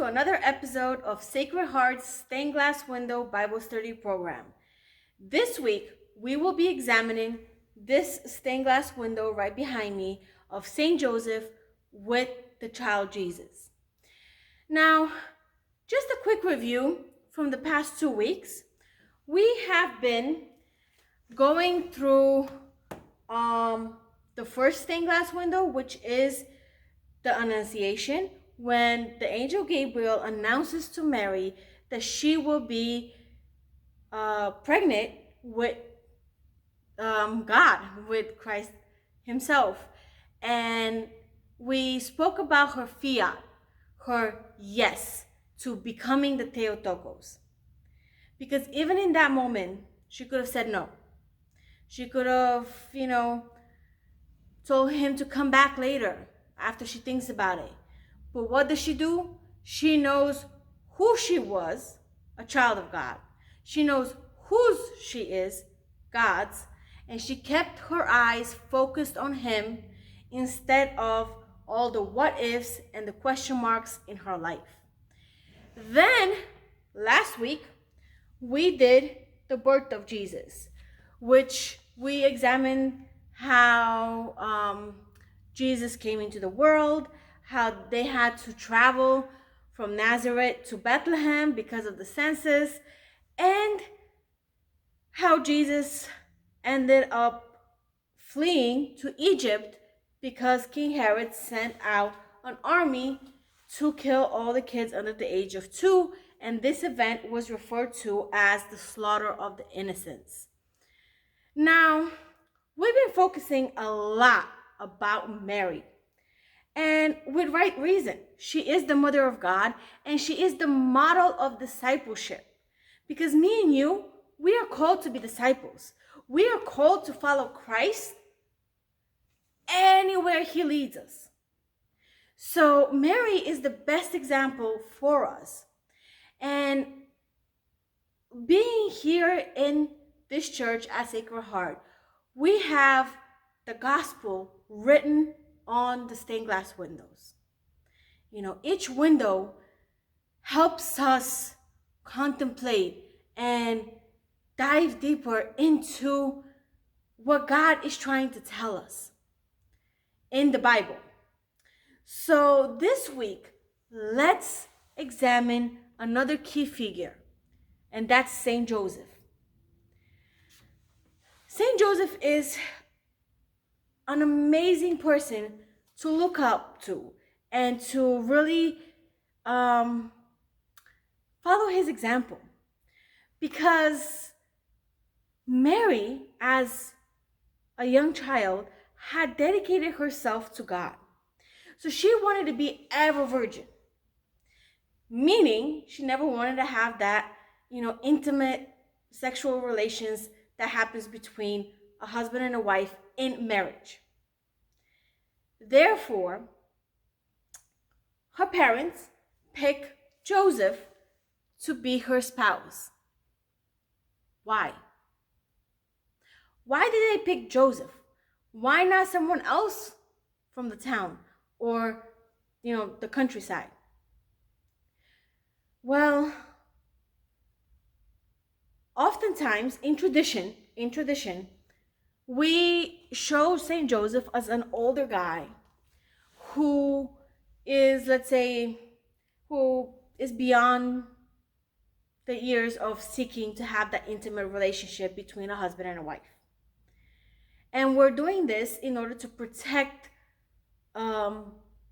to another episode of Sacred Heart's Stained Glass Window Bible Study Program. This week, we will be examining this stained glass window right behind me of St. Joseph with the child Jesus. Now, just a quick review from the past 2 weeks. We have been going through the first stained glass window, which is the Annunciation, when the angel Gabriel announces to Mary that she will be pregnant with God, with Christ himself. And we spoke about her fiat, her yes to becoming the Theotokos. Because even in that moment, she could have said no. She could have, told him to come back later after she thinks about it. But what does she do? She knows who she was, a child of God. She knows whose she is, God's. And she kept her eyes focused on him instead of all the what ifs and the question marks in her life. Then, last week, we did the birth of Jesus, which we examined how Jesus came into the world, how they had to travel from Nazareth to Bethlehem because of the census, and how Jesus ended up fleeing to Egypt because King Herod sent out an army to kill all the kids under the age of 2, and this event was referred to as the slaughter of the innocents. Now, we've been focusing a lot about Mary, and with right reason. She is the mother of God, and she is the model of discipleship. Because me and you, we are called to be disciples. We are called to follow Christ anywhere he leads us. So Mary is the best example for us. And being here in this church at Sacred Heart, we have the gospel written on the stained glass windows. Each window helps us contemplate and dive deeper into what God is trying to tell us in the Bible. So this week, let's examine another key figure, and that's St. Joseph. St. Joseph is an amazing person to look up to and to really follow his example. Because Mary, as a young child, had dedicated herself to God. So she wanted to be ever virgin, meaning she never wanted to have that, intimate sexual relations that happens between a husband and a wife in marriage. Therefore, her parents pick Joseph to be her spouse. Why? Why did they pick Joseph? Why not someone else from the town or, the countryside? Well, oftentimes in tradition, we show St. Joseph as an older guy who is, who is beyond the years of seeking to have that intimate relationship between a husband and a wife. And we're doing this in order to protect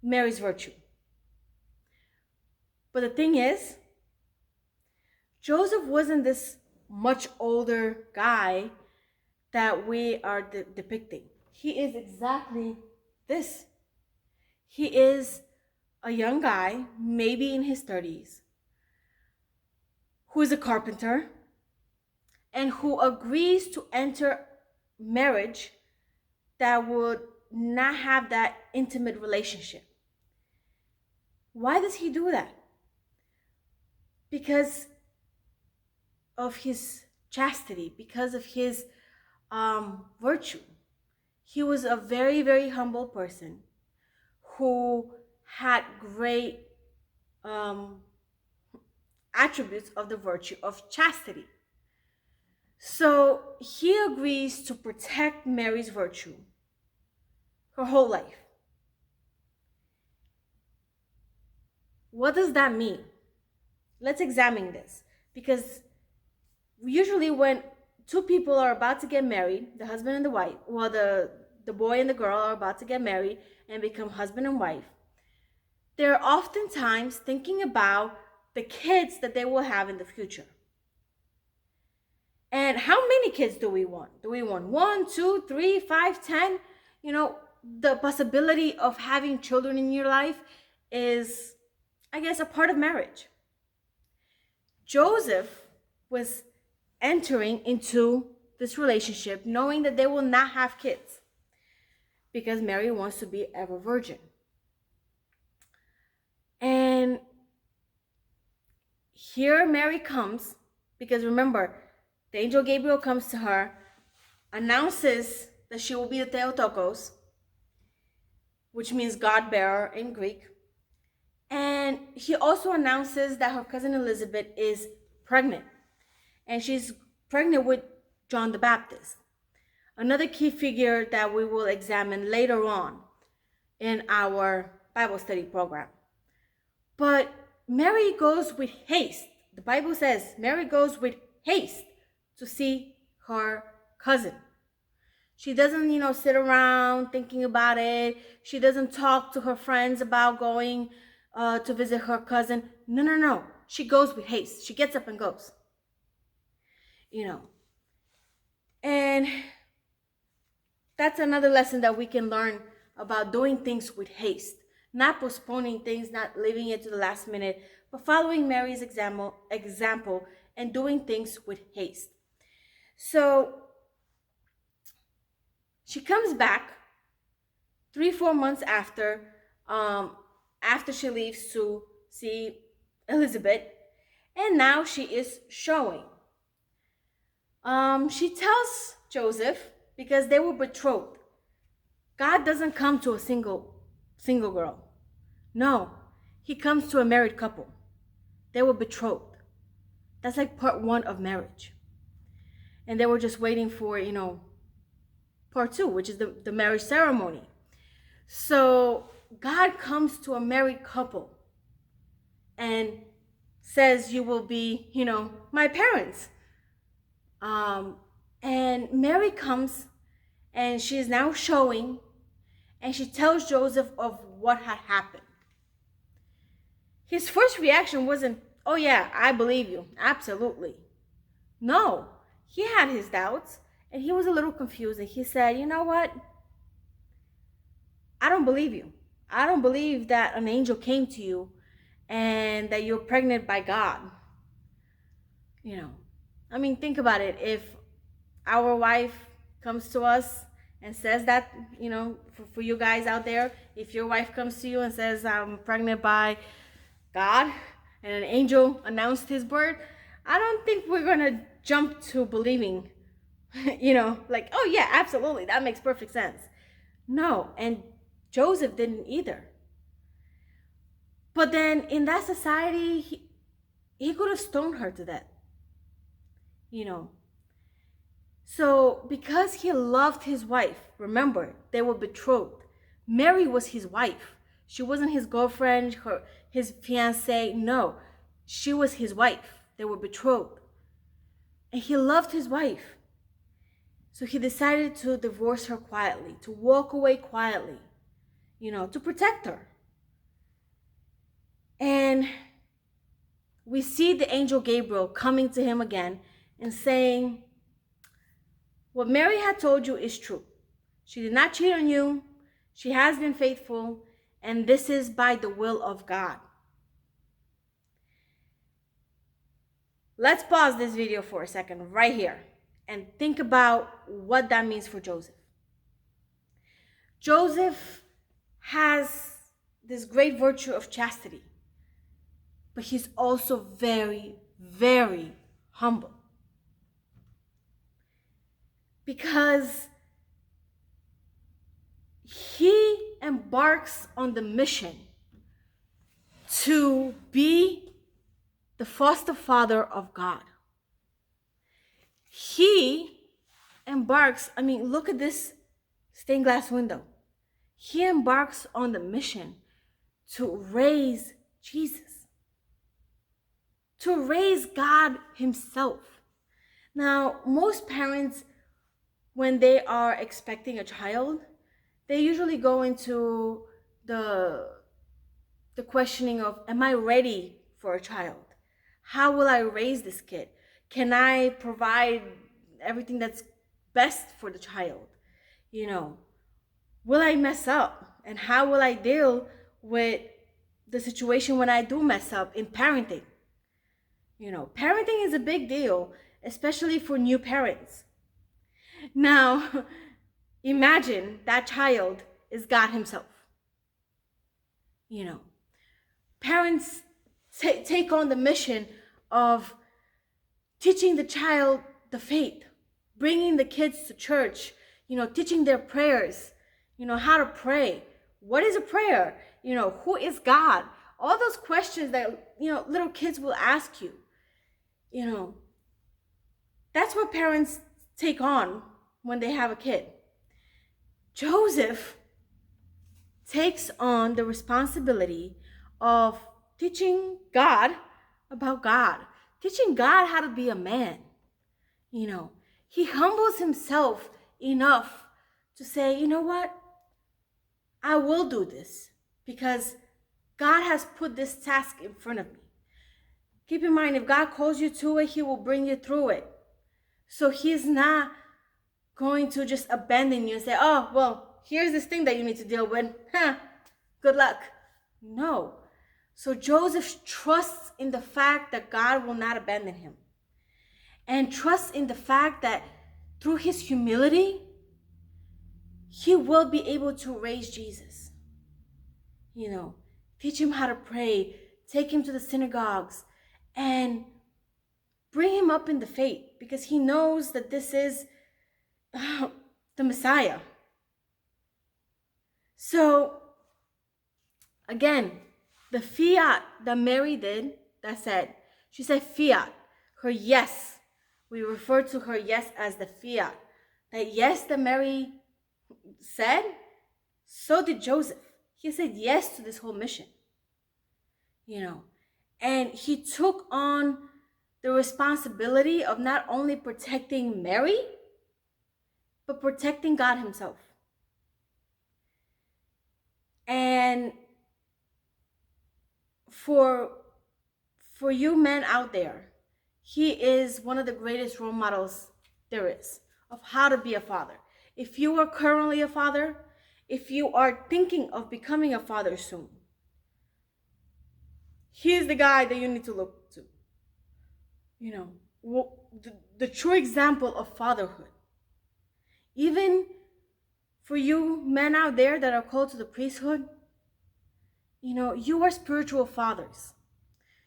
Mary's virtue. But the thing is, Joseph wasn't this much older guy that we are depicting. He is exactly this. He is a young guy, maybe in his 30s, who is a carpenter and who agrees to enter marriage that would not have that intimate relationship. Why does he do that? Because of his chastity, because of his virtue. He was a very, very humble person who had great um, attributes of the virtue of chastity. So he agrees to protect Mary's virtue her whole life. What does that mean? Let's examine this, because usually when two people are about to get married, the husband and the wife, well, the boy and the girl are about to get married and become husband and wife, they're oftentimes thinking about the kids that they will have in the future. And how many kids do we want? Do we want 1, 2, 3, 5, 10? You know, the possibility of having children in your life is, I guess, a part of marriage. Joseph was entering into this relationship knowing that they will not have kids because Mary wants to be ever virgin. And here Mary comes, because remember, the angel Gabriel comes to her, announces that she will be the Theotokos, which means God bearer in Greek. And he also announces that her cousin Elizabeth is pregnant. And she's pregnant with John the Baptist, another key figure that we will examine later on in our Bible study program. But Mary goes with haste. The Bible says Mary goes with haste to see her cousin. She doesn't, sit around thinking about it. She doesn't talk to her friends about going to visit her cousin. No. She goes with haste. She gets up and goes. And that's another lesson that we can learn about doing things with haste, not postponing things, not leaving it to the last minute, but following Mary's example and doing things with haste. So she comes back 3-4 months after she leaves to see Elizabeth, and now she is showing. She tells Joseph, because they were betrothed. God doesn't come to a single girl. No, he comes to a married couple. They were betrothed. That's like part 1 of marriage. And they were just waiting for, part 2, which is the marriage ceremony. So God comes to a married couple and says, you will be, my parents. And Mary comes and she is now showing, and she tells Joseph of what had happened. His first reaction wasn't, oh yeah, I believe you, absolutely. No, he had his doubts and he was a little confused, and he said, you know what? I don't believe you. I don't believe that an angel came to you and that you're pregnant by God. Think about it. If our wife comes to us and says that, for you guys out there, if your wife comes to you and says, I'm pregnant by God, and an angel announced his birth, I don't think we're going to jump to believing, like, oh yeah, absolutely, that makes perfect sense. No, and Joseph didn't either. But then in that society, he could have stoned her to death. So because he loved his wife, remember, they were betrothed. Mary was his wife. She wasn't his girlfriend, his fiancée. No, she was his wife. They were betrothed. And he loved his wife. So he decided to divorce her quietly, to walk away quietly, to protect her. And we see the angel Gabriel coming to him again and saying, what Mary had told you is true. She did not cheat on you. She has been faithful, and this is by the will of God. Let's pause this video for a second right here and think about what that means for Joseph. Joseph has this great virtue of chastity, but he's also very, very humble. Because he embarks on the mission to be the foster father of God. He embarks, look at this stained glass window. He embarks on the mission to raise Jesus, to raise God himself. Now, most parents, when they are expecting a child, they usually go into the questioning of, am I ready for a child? How will I raise this kid? Can I provide everything that's best for the child? Will I mess up? And how will I deal with the situation when I do mess up in parenting? Parenting is a big deal, especially for new parents. Now, imagine that child is God himself. Parents take on the mission of teaching the child the faith, bringing the kids to church, teaching their prayers, how to pray. What is a prayer? Who is God? All those questions that, little kids will ask you. That's what parents take on when they have a kid. Joseph takes on the responsibility of teaching God about God, teaching God how to be a man. He humbles himself enough to say, you know what? I will do this because God has put this task in front of me. Keep in mind, if God calls you to it, he will bring you through it. So he's not going to just abandon you and say, oh, well, here's this thing that you need to deal with. Good luck. No. So Joseph trusts in the fact that God will not abandon him. And trusts in the fact that through his humility, he will be able to raise Jesus. Teach him how to pray, take him to the synagogues, and bring him up in the faith, because he knows that this is the Messiah. So, again, the fiat that Mary did, she said fiat, her yes. We refer to her yes as the fiat. That yes that Mary said, so did Joseph. He said yes to this whole mission. And he took on the responsibility of not only protecting Mary, but protecting God himself. And for you men out there, he is one of the greatest role models there is of how to be a father. If you are currently a father, if you are thinking of becoming a father soon, he's the guy that you need to look to. The true example of fatherhood. Even for you men out there that are called to the priesthood, you are spiritual fathers.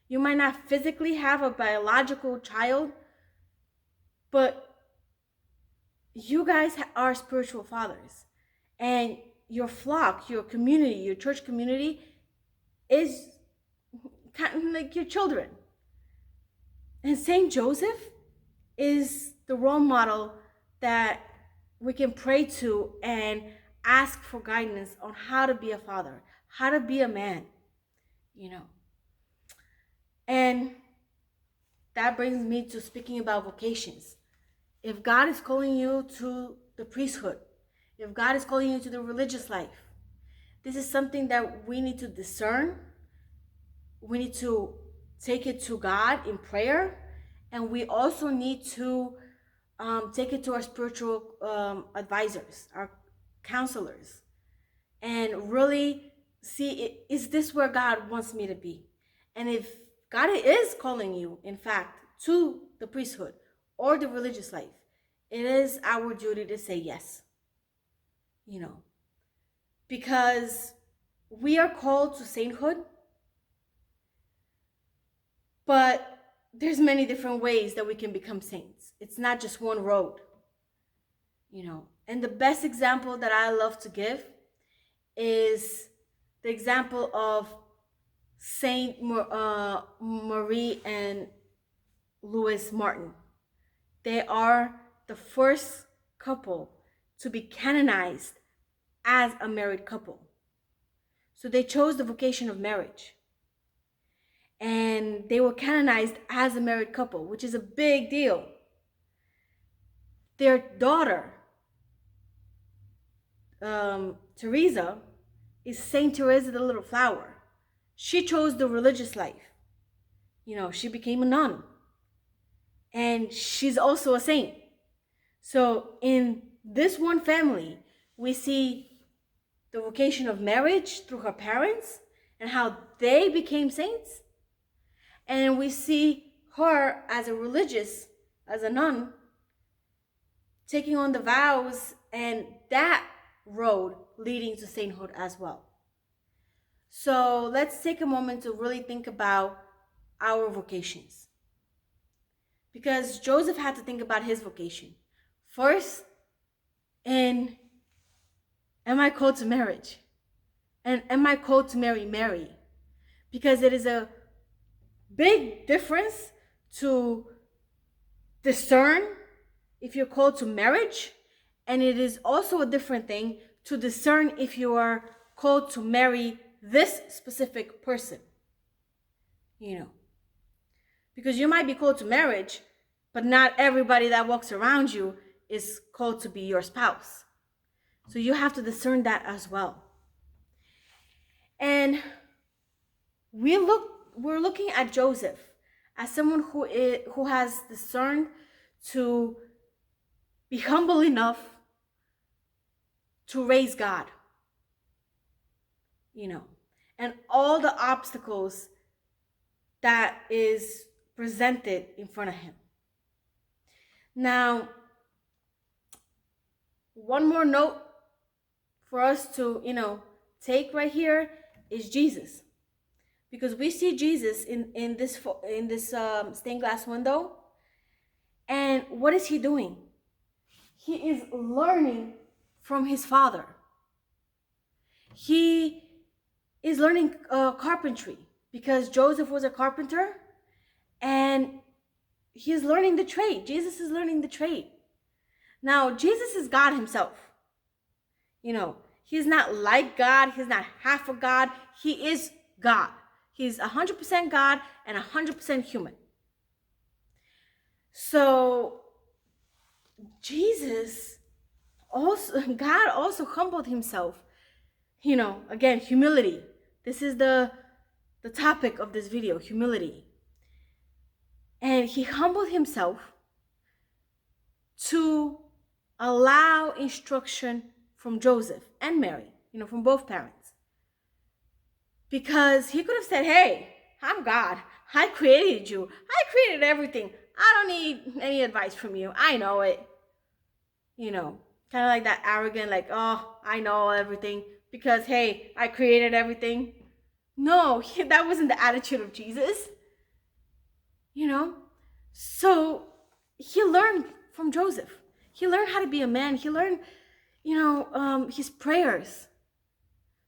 You might not physically have a biological child, but you guys are spiritual fathers. And your flock, your community, your church community is kind of like your children. And Saint Joseph is the role model that we can pray to and ask for guidance on how to be a father, how to be a man, And that brings me to speaking about vocations. If God is calling you to the priesthood, if God is calling you to the religious life, this is something that we need to discern. We need to take it to God in prayer, and we also need to take it to our spiritual advisors, our counselors, and really see, is this where God wants me to be? And if God is calling you, in fact, to the priesthood or the religious life, it is our duty to say yes. Because we are called to sainthood, but there's many different ways that we can become saints. It's not just one road. And the best example that I love to give is the example of Marie and Louis Martin. They are the first couple to be canonized as a married couple. So they chose the vocation of marriage. And they were canonized as a married couple, which is a big deal. Their daughter, Teresa, is Saint Teresa the Little Flower. She chose the religious life. She became a nun. And she's also a saint. So in this one family, we see the vocation of marriage through her parents and how they became saints. And we see her as a nun, taking on the vows and that road leading to sainthood as well. So let's take a moment to really think about our vocations. Because Joseph had to think about his vocation. First, am I called to marriage? And am I called to marry Mary? Because it is a big difference to discern if you're called to marriage, and it is also a different thing to discern if you are called to marry this specific person. Because you might be called to marriage, but not everybody that walks around you is called to be your spouse. So you have to discern that as well. And we're looking at Joseph as someone who has discerned to be humble enough to raise God. And all the obstacles that is presented in front of him. Now, one more note for us to, take right here is Jesus. Because we see Jesus in this stained glass window. And what is he doing? He is learning from his Father. He is learning carpentry because Joseph was a carpenter, and he is learning the trade. Jesus is learning the trade. Now, Jesus is God himself. He's not like God. He's not half of God. He is God. He's 100% God and 100% human. So God also humbled himself. Again, humility. This is the topic of this video, humility. And he humbled himself to allow instruction from Joseph and Mary, from both parents. Because he could have said, hey, I'm God. I created you. I created everything. I don't need any advice from you. I know it. Kind of like that arrogant, like, oh, I know everything because, hey, I created everything. No, that wasn't the attitude of Jesus. So he learned from Joseph. He learned how to be a man. He learned, his prayers.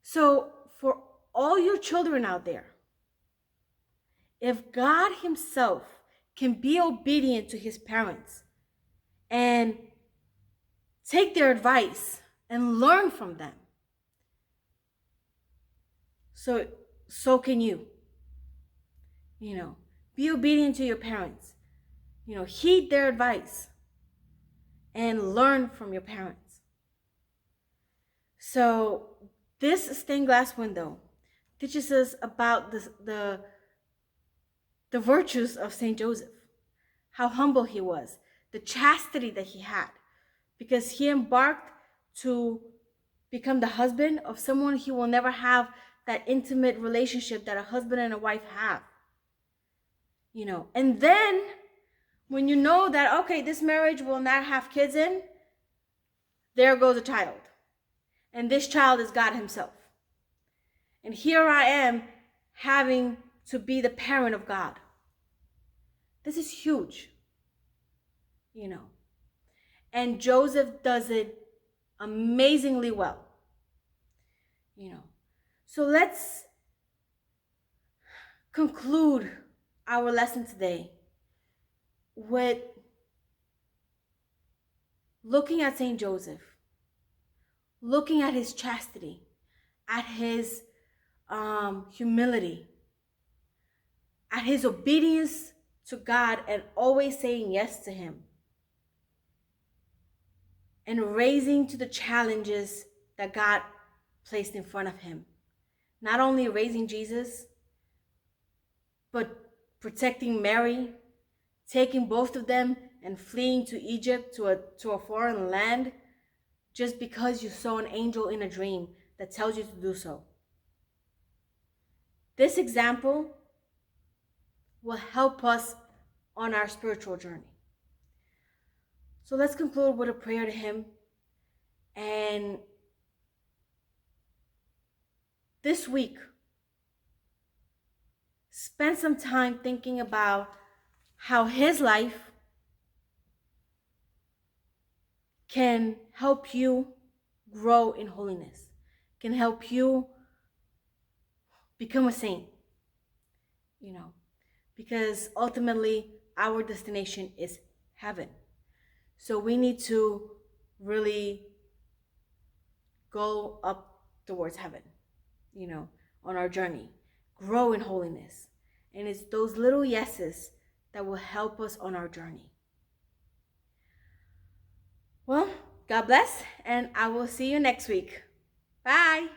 So for all your children out there, if God himself can be obedient to his parents and take their advice and learn from them, so can you. Be obedient to your parents. Heed their advice and learn from your parents. So this stained glass window teaches us about the virtues of Saint Joseph, how humble he was, the chastity that he had, because he embarked to become the husband of someone he will never have that intimate relationship that a husband and a wife have. And then when you know that, okay, this marriage will not have kids in, there goes a child. And this child is God himself. And here I am having to be the parent of God. This is huge. And Joseph does it amazingly well. So let's conclude our lesson today with looking at Saint Joseph, looking at his chastity, at his humility, at his obedience to God and always saying yes to him, and raising to the challenges that God placed in front of him. Not only raising Jesus, but protecting Mary, taking both of them and fleeing to Egypt, to a foreign land, just because you saw an angel in a dream that tells you to do so. This example will help us on our spiritual journey. So let's conclude with a prayer to him. And this week, spend some time thinking about how his life can help you grow in holiness, can help you become a saint, because ultimately our destination is heaven. So we need to really go up towards heaven, on our journey, grow in holiness. And it's those little yeses that will help us on our journey. Well, God bless, and I will see you next week. Bye.